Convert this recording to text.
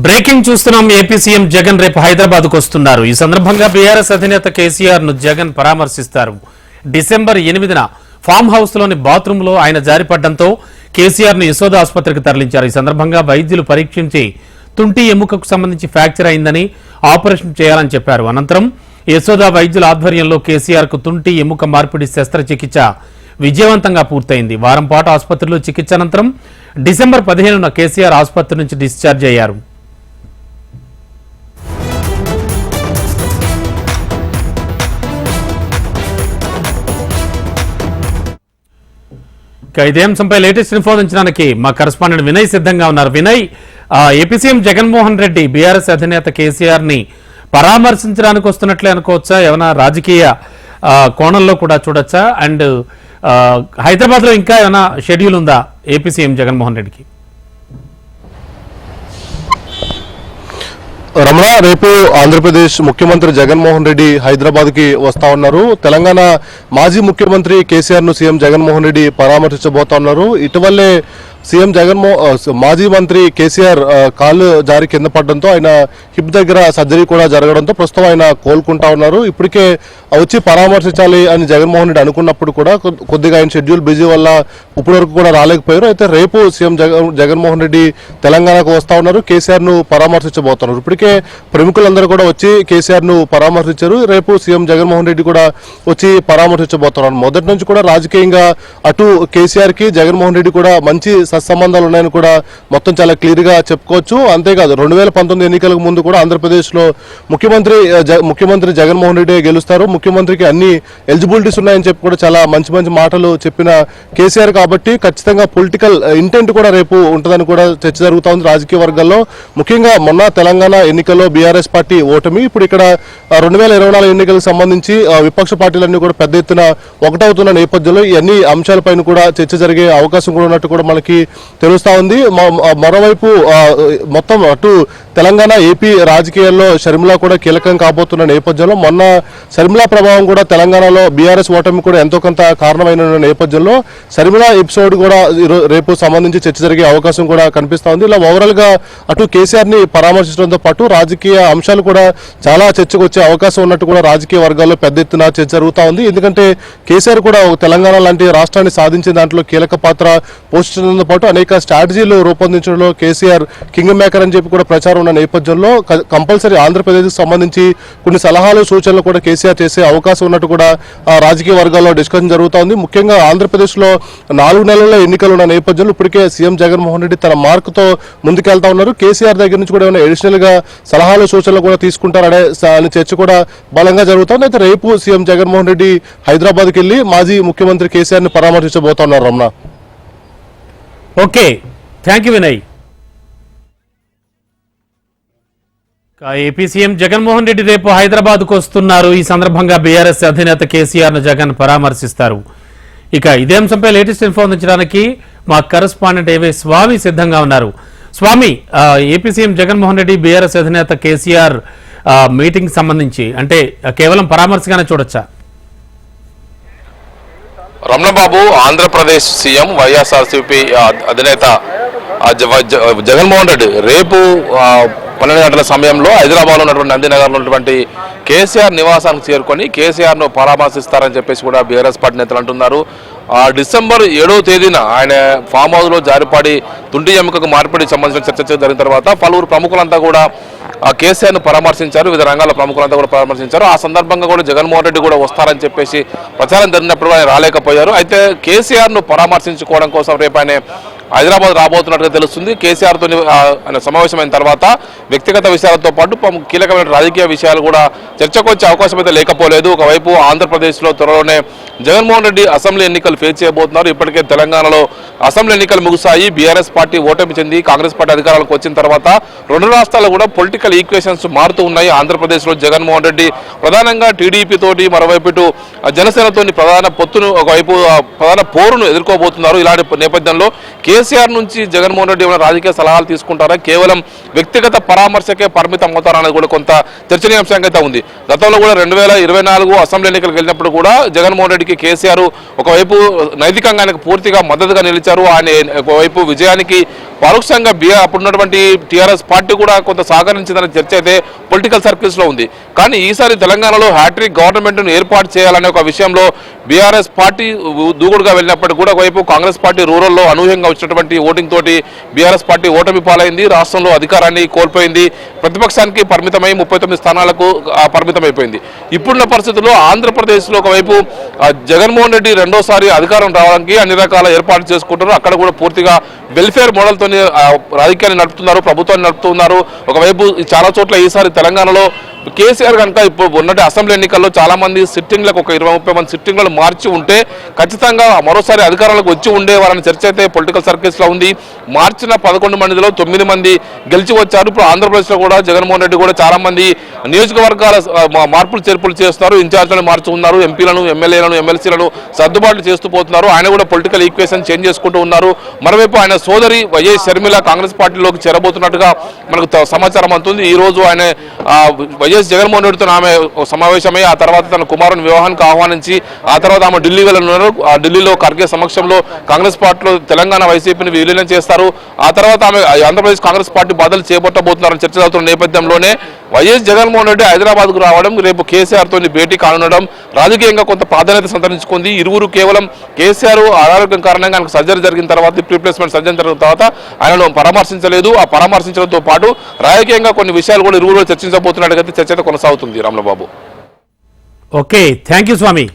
Breaking చూస్తున్నాం. AP CM Jagan రేపు హైదరాబాద్ కు వస్తున్నారు. ఈ సందర్భంగా బీఆర్ఎస్ అధినేత కేసీఆర్ ను జగన్ పరామర్శిస్తారు. డిసెంబర్ 8న ఫామ్ హౌస్ లోని బాత్రూమ్ లో ఆయన జారిపడడంతో కేసీఆర్ ను యశోద ఆసుపత్రికి తరలించారు. ఈ సందర్భంగా వైద్యులు పరీక్షించి తుంటి ఎముకకు సంబంధించి ఫ్రాక్చర్ అయిందని ఆపరేషన్ చేయాలని చెప్పారు. అనంతరం యశోద వైద్యుల ఆధ్వర్యంలో కేసీఆర్ కు తుంటి ఎముక మార్పిడి శస్త్రచికిత్స విజయవంతంగా పూర్తయింది. వారం పాటు ఆసుపత్రిలో చికిత్స అనంతరం డిసెంబర్ 15న కేసీఆర్ ఆసుపత్రి నుంచి డిశ్చార్జ్ అయ్యారు. ఇదే అంశంపై లేటెస్ట్ ఇన్ఫో అందించడానికి మా కరెస్పాండెంట్ వినయ్ సిద్ధంగా ఉన్నారు. Vinay, AP CM Jaganmohan Reddy BRS అధినేత కేసీఆర్ ని పరామర్శించడానికి వస్తున్నట్లే అనుకోవచ్చా? ఏమైనా రాజకీయ కోణంలో కూడా చూడొచ్చా? అండ్ హైదరాబాద్ లో ఇంకా ఏమైనా షెడ్యూల్ ఉందా ఏపీ సీఎం జగన్మోహన్ రెడ్డికి? రమణ, రేపు ఆంధ్రప్రదేశ్ ముఖ్యమంత్రి జగన్మోహన్ రెడ్డి హైదరాబాద్ కి వస్తా ఉన్నారు. తెలంగాణ మాజీ ముఖ్యమంత్రి కేసీఆర్ ను సీఎం జగన్మోహన్ రెడ్డి పరామర్శించబోతా ఉన్నారు. ఇటీవలే సీఎం మాజీ మంత్రి కేసీఆర్ కాళ్ళు జారి కింద పడడంతో ఆయన హిప్ దగ్గర సర్జరీ కూడా జరగడంతో ప్రస్తుతం ఆయన కోలుకుంటా ఉన్నారు. ఇప్పటికే వచ్చి పరామర్శించాలి అని జగన్మోహన్ రెడ్డి అనుకున్నప్పుడు కూడా కొద్దిగా ఆయన షెడ్యూల్ బిజీ వల్ల ఇప్పటి వరకు కూడా రాలేకపోయారు. అయితే రేపు సీఎం జగన్మోహన్ రెడ్డి తెలంగాణకు వస్తా ఉన్నారు. కేసీఆర్ ను పరామర్శించబోతున్నారు. ఇప్పటికే ప్రముఖులందరూ కూడా వచ్చి కేసీఆర్ ను పరామర్శించారు. రేపు సీఎం జగన్మోహన్ రెడ్డి కూడా వచ్చి పరామర్శించబోతున్నారు. మొదటి నుంచి కూడా రాజకీయంగా అటు కేసీఆర్ కి జగన్మోహన్ రెడ్డి కూడా మంచి సత్సంబంధాలు ఉన్నాయని కూడా మొత్తం చాలా క్లియర్ గా చెప్పుకోవచ్చు. అంతేకాదు 2019 ఎన్నికలకు ముందు కూడా ఆంధ్రప్రదేశ్ లో ముఖ్యమంత్రి జగన్మోహన్ రెడ్డి గెలుస్తారు, ముఖ్యమంత్రికి అన్ని ఎలిజిబిలిటీస్ ఉన్నాయని చెప్పి కూడా చాలా మంచి మంచి మాటలు చెప్పిన కేసీఆర్ కాబట్టి ఖచ్చితంగా పొలిటికల్ ఇంటెంట్ కూడా రేపు ఉంటుందని కూడా చర్చ జరుగుతూ ఉంది రాజకీయ వర్గాల్లో. ముఖ్యంగా మొన్న తెలంగాణ ఎన్నికల్లో బీఆర్ఎస్ పార్టీ ఓటమి, ఇప్పుడు ఇక్కడ 2024 ఎన్నికలకు సంబంధించి విపక్ష పార్టీలన్నీ కూడా పెద్ద ఎత్తున ఒకటవుతున్న నేపథ్యంలో ఈ అన్ని అంశాలపైన కూడా చర్చ జరిగే అవకాశం కూడా ఉన్నట్టు కూడా మనకి తెలుస్తా ఉంది. మరోవైపు మొత్తం అటు తెలంగాణ ఏపీ రాజకీయాల్లో షర్మిల కూడా కీలకం కాబోతున్న నేపథ్యంలో మొన్న షర్మిల ప్రభావం కూడా తెలంగాణలో బీఆర్ఎస్ ఓటమి కూడా ఎంతో కొంత కారణమైన నేపథ్యంలో షర్మిల ఎపిసోడ్ కూడా రేపు సంబంధించి చర్చ జరిగే అవకాశం కూడా కనిపిస్తా ఉంది. ఇలా ఓవరాల్ గా అటు కేసీఆర్ ని పరామర్శించడంతో పాటు రాజకీయ అంశాలు కూడా చాలా చర్చకు వచ్చే అవకాశం ఉన్నట్టు కూడా రాజకీయ వర్గాల్లో పెద్ద ఎత్తున చర్చ జరుగుతూ ఉంది. ఎందుకంటే కేసీఆర్ కూడా తెలంగాణ లాంటి రాష్ట్రాన్ని సాధించిన దాంట్లో కీలక పాత్ర పోషించడంతో పాటు అనేక స్ట్రాటజీలు రూపొందించడంలో కేసీఆర్ కింగ్ మేకర్ అని చెప్పి కూడా ప్రచారం ఉన్న నేపథ్యంలో కంపల్సరీ ఆంధ్రప్రదేశ్కి సంబంధించి కొన్ని సలహాలు సూచనలు కూడా కేసీఆర్ చేసే అవకాశం ఉన్నట్టు కూడా రాజకీయ వర్గాల్లో డిస్కషన్ జరుగుతూ ఉంది. ముఖ్యంగా ఆంధ్రప్రదేశ్ లో 4 నెలల ఎన్నికలు ఉన్న నేపథ్యంలో ఇప్పటికే సీఎం జగన్మోహన్ రెడ్డి తన మార్క్ తో ముందుకెళ్తా ఉన్నారు. కేసీఆర్ దగ్గర నుంచి కూడా ఏమైనా అడిషనల్ గా సలహాలు సూచనలు కూడా తీసుకుంటారనే చర్చ కూడా బలంగా జరుగుతుంది. అయితే రేపు సీఎం జగన్మోహన్ రెడ్డి హైదరాబాద్కి వెళ్లి మాజీ ముఖ్యమంత్రి కేసీఆర్ ని పరామర్శించబోతున్నారు. Ramana, okay, thank you Vinay. AP CM Jaganmohan Reddy రేపు హైదరాబాద్ కు వస్తున్నారు. ఈ సందర్భంగా బీఆర్ఎస్ అధినేత కేసీఆర్ ను జగన్ పరామర్శిస్తారు. ఇక ఇదే అంశంపై లేటెస్ట్ ఇన్ఫో అందించడానికి మా కరెస్పాండెంట్ ఏవే స్వామి సిద్ధంగా ఉన్నారు. Swami, AP CM Jaganmohan Reddy BRS అధినేత కేసీఆర్ మీటింగ్ సంబంధించి అంటే కేవలం పరామర్శగానే చూడొచ్చా? రమణబాబు, ఆంధ్రప్రదేశ్ సీఎం వైఎస్ఆర్సీపీ అధినేత జగన్మోహన్ రెడ్డి రేపు 12 గంటల సమయంలో హైదరాబాద్లో ఉన్నటువంటి నందినగర్లో ఉన్నటువంటి కేసీఆర్ నివాసానికి చేరుకొని కేసీఆర్ను పరామర్శిస్తారని చెప్పేసి కూడా బీఆర్ఎస్ పార్టీ నేతలు అంటున్నారు. డిసెంబర్ 7వ తేదీన ఆయన ఫామ్ హౌస్లో జారిపడి తుంటి ఎముకకు మార్పిడికి సంబంధించిన చర్చ జరిగిన తర్వాత పలువురు ప్రముఖులంతా కూడా కేసీఆర్ను పరామర్శించారు. వివిధ రంగాల ప్రముఖులంతా కూడా పరామర్శించారు. ఆ సందర్భంగా కూడా జగన్మోహన్ రెడ్డి కూడా వస్తారని చెప్పేసి ప్రచారం జరిగినప్పుడు ఆయన రాలేకపోయారు. అయితే కేసీఆర్ను పరామర్శించుకోవడం కోసం రేపు ఆయన హైదరాబాద్ రాబోతున్నట్టుగా తెలుస్తుంది. కేసీఆర్తో ఆయన సమావేశమైన తర్వాత వ్యక్తిగత విషయాలతో పాటు కీలకమైన రాజకీయ విషయాలు కూడా చర్చకు వచ్చే అవకాశం అయితే లేకపోలేదు. ఒకవైపు ఆంధ్రప్రదేశ్లో త్వరలోనే జగన్మోహన్ రెడ్డి అసెంబ్లీ ఎన్నికలు ఫేస్ చేయబోతున్నారు. ఇప్పటికే తెలంగాణలో అసెంబ్లీ ఎన్నికలు ముగిశాయి. బీఆర్ఎస్ పార్టీ ఓటమి చెంది కాంగ్రెస్ పార్టీ అధికారాలకు వచ్చిన తర్వాత 2 రాష్ట్రాల్లో కూడా పొలిటికల్ ఈక్వేషన్స్ మారుతూ ఉన్నాయి. ఆంధ్రప్రదేశ్లో జగన్మోహన్ రెడ్డి ప్రధానంగా టీడీపీ తోటి, మరోవైపు ఇటు జనసేనతో ప్రధాన పొత్తును, ఒకవైపు ప్రధాన పోరును ఎదుర్కోబోతున్నారు. ఇలాంటి నేపథ్యంలో కేసీఆర్ నుంచి జగన్మోహన్ రెడ్డి ఏమైనా రాజకీయ సలహాలు తీసుకుంటారా, కేవలం వ్యక్తిగత పరామర్శకే పరిమితం అవుతారా అనేది కూడా కొంత చర్చనీయాంశంగా అయితే ఉంది. గతంలో కూడా 2024 అసెంబ్లీ ఎన్నికలకు వెళ్ళినప్పుడు కూడా జగన్మోహన్ రెడ్డికి కేసీఆర్ ఒకవైపు నైతికంగా ఆయనకు పూర్తిగా మద్దతుగా నిలిచారు. ఆయన ఒకవైపు విజయానికి పరోక్షంగా అప్పుడున్నటువంటి టీఆర్ఎస్ పార్టీ కూడా కొంత సహకరించిందనే చర్చ అయితే పొలిటికల్ సర్కిల్స్ లో ఉంది. కానీ ఈసారి తెలంగాణలో హ్యాట్రిక్ గవర్నమెంట్ ను ఏర్పాటు చేయాలనే ఒక విషయంలో బీఆర్ఎస్ పార్టీ దూకుడుగా వెళ్ళినప్పటికీ కూడా ఒకవైపు కాంగ్రెస్ పార్టీ రూరల్లో అనూహ్యంగా వచ్చినటువంటి ఓటింగ్ తోటి బీఆర్ఎస్ పార్టీ ఓటమి పాలైంది, రాష్ట్రంలో అధికారాన్ని కోల్పోయింది, ప్రతిపక్షానికి పరిమితమై 39 స్థానాలకు పరిమితమైపోయింది. ఇప్పుడున్న పరిస్థితుల్లో ఆంధ్రప్రదేశ్లో ఒకవైపు జగన్మోహన్ రెడ్డి రెండోసారి అధికారం రావడానికి అన్ని రకాల ఏర్పాట్లు చేసుకుంటున్నారు. అక్కడ కూడా పూర్తిగా వెల్ఫేర్ మోడల్తో రాజకీయాన్ని నడుపుతున్నారు, ప్రభుత్వాన్ని నడుపుతున్నారు. ఒకవైపు చాలా చోట్ల ఈసారి తెలంగాణలో కేసీఆర్ కనుక ఇప్పుడు ఉన్నట్టు అసెంబ్లీ ఎన్నికల్లో చాలా మంది సిట్టింగ్లకు ఒక 20-30 మంది సిట్టింగ్లను మార్చి ఉంటే ఖచ్చితంగా మరోసారి అధికారంలోకి వచ్చి ఉండేవారని చర్చ అయితే పొలిటికల్ సర్కిల్స్ లో ఉంది. మార్చిన 11 మందిలో 9 మంది గెలిచి వచ్చారు. ఇప్పుడు ఆంధ్రప్రదేశ్ లో కూడా జగన్మోహన్ రెడ్డి కూడా చాలా మంది నియోజకవర్గాల మార్పులు చేర్పులు చేస్తున్నారు, ఇన్ఛార్జ్లను మార్చుకున్నారు, ఎంపీలను, ఎమ్మెల్యేలను, ఎమ్మెల్సీలను సర్దుబాట్లు చేస్తూ పోతున్నారు. ఆయన కూడా పొలిటికల్ ఈక్వేషన్ చేంజ్ చేసుకుంటూ ఉన్నారు. మరోవైపు ఆయన సోదరి వైఎస్ షర్మిల కాంగ్రెస్ పార్టీలోకి చేరబోతున్నట్టుగా మనకు సమాచారం అందుతుంది. ఈ రోజు ఆయన వైఎస్ జగన్మోహన్ రెడ్డితో ఆమె సమావేశమై ఆ తర్వాత తన కుమారుని వివాహానికి ఆహ్వానించి ఆ తర్వాత ఆమె ఢిల్లీ వెళ్ళనున్నారు. ఆ ఢిల్లీలో ఖర్గే సమక్షంలో కాంగ్రెస్ పార్టీలో తెలంగాణ వైసీపీని విలీనం చేస్తారు. ఆ తర్వాత ఆమె ఆంధ్రప్రదేశ్ కాంగ్రెస్ పార్టీ బాధలు చేపట్టబోతున్నారని చర్చ జరుగుతున్న నేపథ్యంలోనే వైఎస్ జగన్మోహన్ రెడ్డి హైదరాబాద్కు రావడం, రేపు కేసీఆర్ తోని భేటీ కానుండడం రాజకీయంగా కొంత ప్రాధాన్యత సంతరించుకుంది. ఇరువురు కేవలం కేసీఆర్ అనారోగ్యం కారణంగా ఆయనకు సర్జరీ జరిగిన తర్వాత, రీప్లేస్మెంట్ సర్జరీ జరిగిన తర్వాత ఆయనను పరామర్శించలేదు. ఆ పరామర్శించడంతో పాటు రాజకీయంగా కొన్ని విషయాలు కూడా ఇరువురు చర్చించబోతున్నట్టుగా చర్చ కొనసాగుతుంది. రామ్లబాబు. Okay, thank you Swamy.